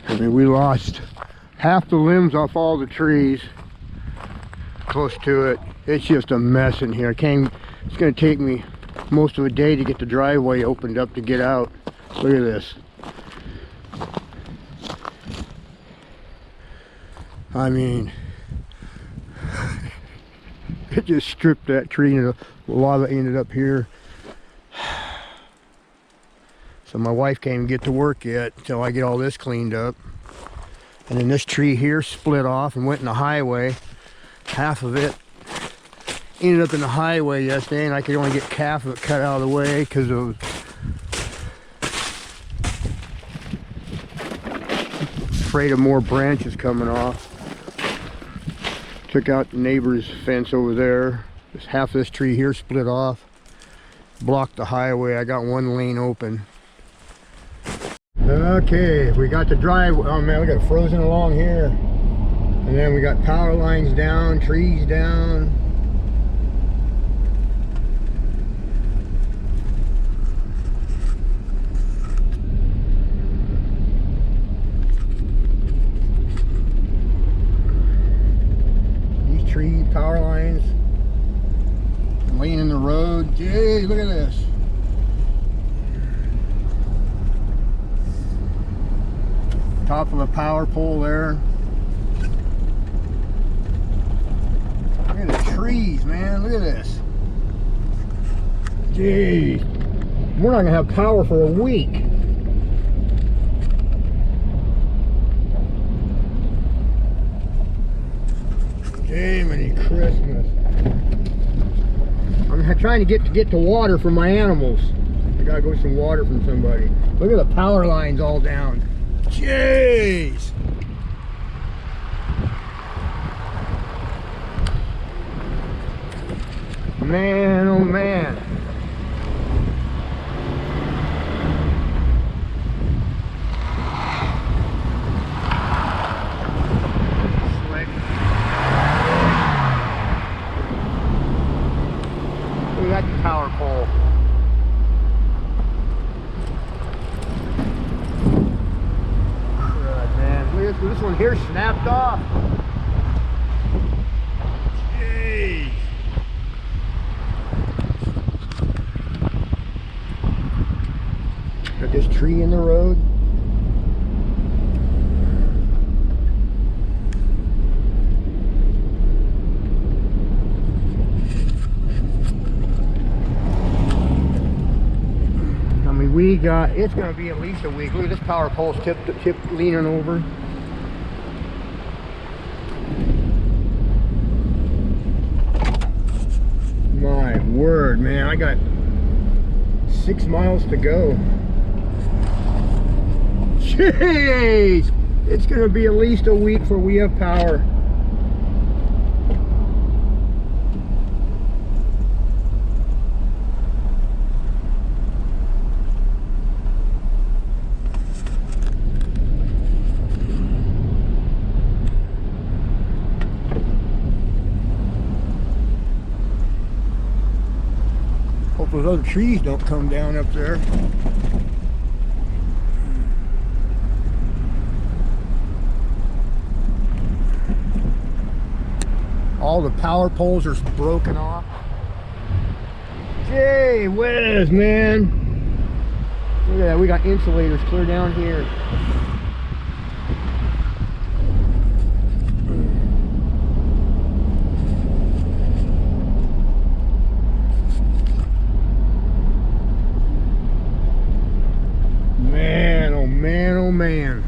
I mean, we lost half the limbs off all the trees close to it. It's just a mess in here. It's going to take me most of a day to get the driveway opened up to get out. Look at this. I mean, it just stripped that tree and the lava ended up here. So my wife can't even get to work yet until I get all this cleaned up. And then this tree here split off and went in the highway. Half of it ended up in the highway yesterday, and I could only get half of it cut out of the way because of afraid of more branches coming off. Took out the neighbor's fence over there. Just half of this tree here split off, blocked the highway. I got one lane open. Okay, we got the drive. Oh man, we got frozen along here, and then we got power lines down, trees down. Tree power lines laying in the road. Gee, look at this. Top of a power pole there. Look at the trees, man. Look at this. Gee, we're not gonna have power for a week. Jiminy Christmas. I'm trying to get to water for my animals. I gotta go get some water from somebody. Look at the power lines all down. Jeez. Man, oh man. Power pole. Crud, man. Look at this one here snapped off. Jeez. Got this tree in the road. We got, it's going to be at least a week. Look at this power pole's tipped leaning over. My word, man, I got 6 miles to go. Jeez, it's going to be at least a week before we have power. Those other trees don't come down up there. All the power poles are broken off. Gee whiz, man. Look at that, we got insulators clear down here. Man,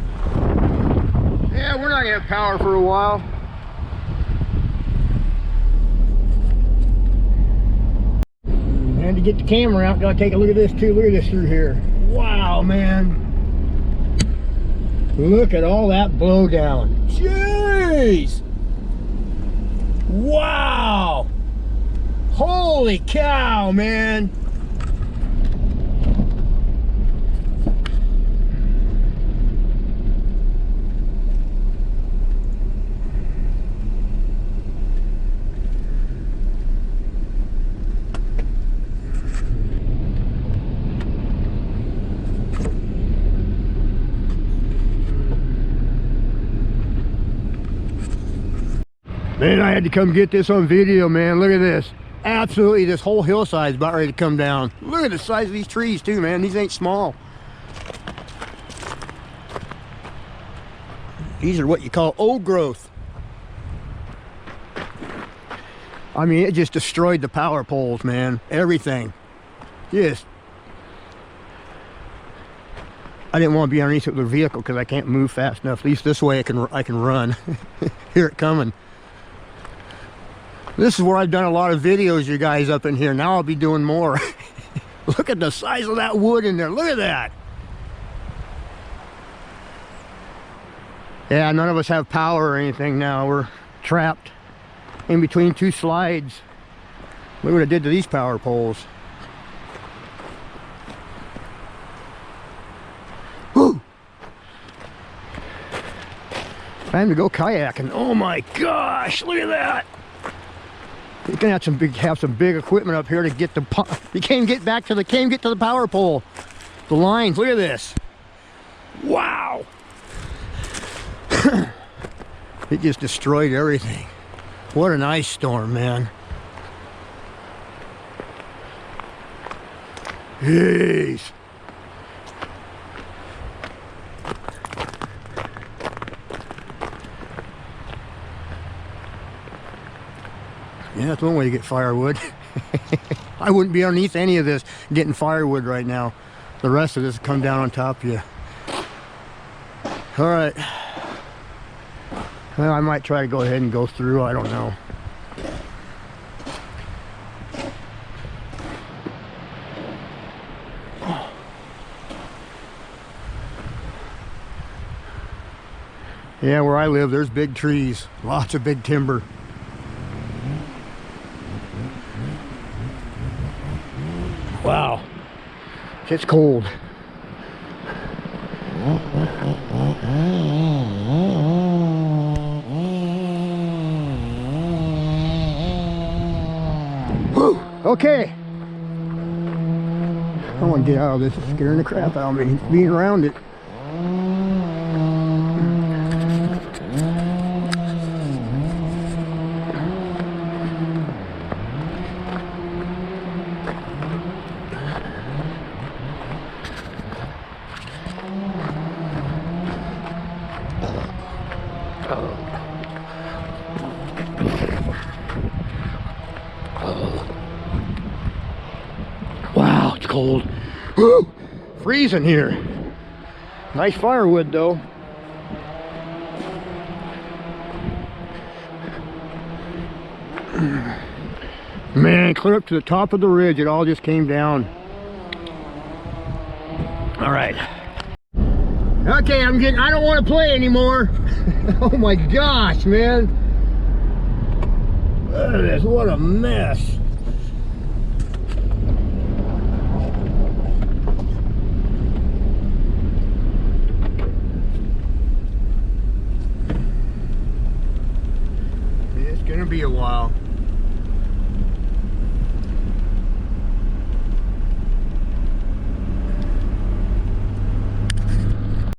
yeah, we're not gonna have power for a while. And to get the camera out, gotta take a look at this too. Look at this through here. Wow, man, look at all that blow down. Jeez, wow, holy cow, man. Man, I had to come get this on video, man. Look at this. Absolutely, this whole hillside is about ready to come down. Look at the size of these trees too, man. These ain't small. These are what you call old growth. I mean, it just destroyed the power poles, man. Everything. Yes. I didn't want to be underneath it with a vehicle because I can't move fast enough. At least this way I can run. Hear it coming. This is where I've done a lot of videos, you guys, up in here. Now I'll be doing more. Look at the size of that wood in there. Look at that. Yeah, none of us have power or anything now. We're trapped in between two slides. Look what it did to these power poles. Whew. Time to go kayaking. Oh my gosh, look at that. You're gonna have some big equipment up here to get the can't get to the power pole. The lines, look at this. Wow. It just destroyed everything. What an ice storm, man. Jeez. Yeah, that's one way to get firewood. I wouldn't be underneath any of this getting firewood right now. The rest of this will come down on top of you. All right. Well, I might try to go ahead and go through. I don't know. Yeah, where I live, there's big trees. Lots of big timber. Wow. It's cold. Whew. Okay. I want to get out of this. It's scaring the crap out of me. Being around it. Wow, it's cold. Woo! Freezing here. Nice firewood though. Man, clear up to the top of the ridge, it all just came down. All right. Okay, I don't want to play anymore. Oh my gosh, man. Look at this, what a mess. It's gonna be a while.